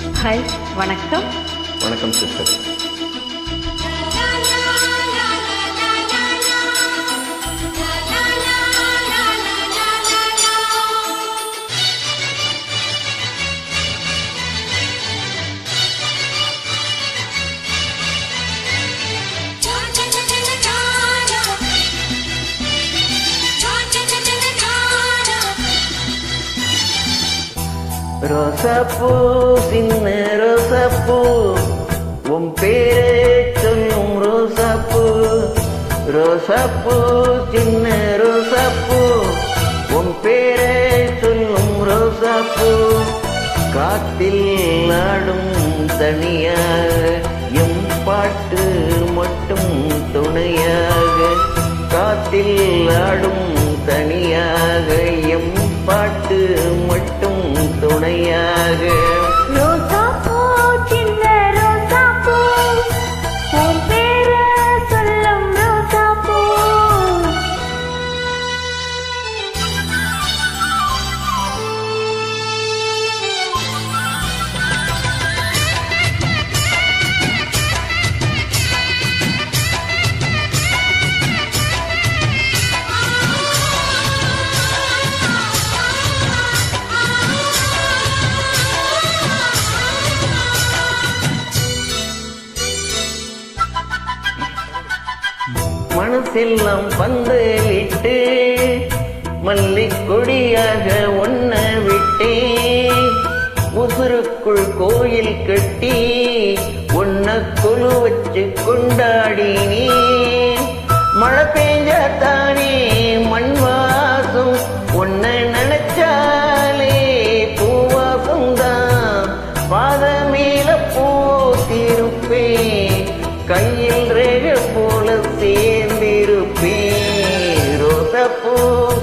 Hi, வணக்கம். வணக்கம் sister. ரோசாப்பூ, சின்ன ரோசாப்பூ, உன் பேரை சொல்லும் ரோசாப்பூ. ரோசாப்பூ, சின்ன ரோசாப்பூ, உன் பேரை சொல்லும் ரோசாப்பூ. காத்தில் ஆடும் தனியாக எம் பாட்டு மட்டும் துணையாக. காத்தில் ஆடும் தனியாக எம் பாட்டு மட்டும் துணையாக. ரோசாப்பூ, சின்ன ரோசாப்பூ, உன் பேரை சொல்லும் ரோசாப்பூ. மனசெல்லாம் பந்தலிட்டு மல்லிக்கொடியாக ஒன்ன விட்டே. உசுருக்குள் கோயில் கட்டி ஒன்ன கொலு வச்சு கொண்டாடினே. மழை பெஞ்சாத்தானே மண் வாசம், ஒன்ன நினைச்சாலே பூவாசம் தான். பாத மேல பூத்திருப்பேன், கையில் ரேக போல சேர்ந்திருப்பேன். ரோசாப்பூ,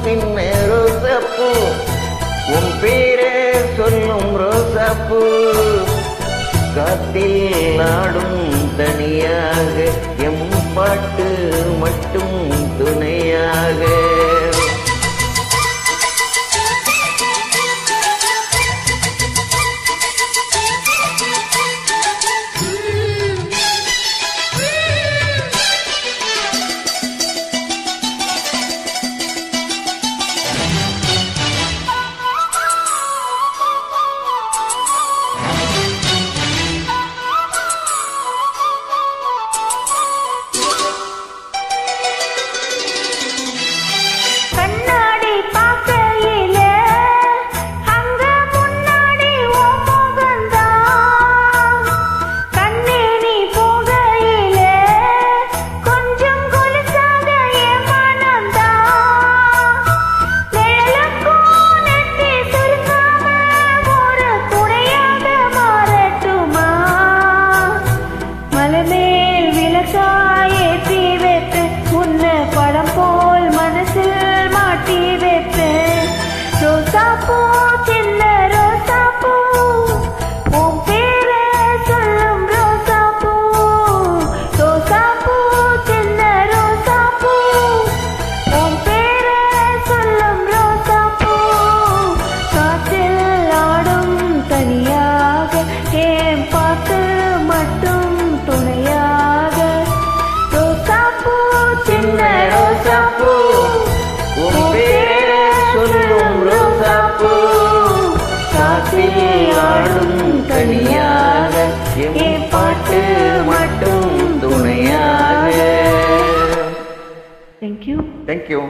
சின்ன ரோசாப்பூ, உன் பேரை சொல்லும் ரோசாப்பூ. காத்தில் ஆடும் தனியாக எம் பாட்டு மட்டும் துணையாக. ரோசாப்பூ, சின்ன ரோசாப்பூ, உன் பேரை சொல்லும் ரோசாப்பூ. ரோசாப்பூ, சின்ன ரோசாப்பூ, உன் பேரை சொல்லும் ரோசாப்பூ. காற்றில் ஆடும் தனியாக என் பாட்டு மட்டும் துணையாக. ரோசாப்பூ, சின்ன ரோசாப்பூ, உன் பேரை சொல்லும் ரோசாப்பூ. காற்றில் ஆடும் தனியாக எம் பாட்டு மட்டும் துணையாக. தேங்க்யூ. தேங்க்யூ.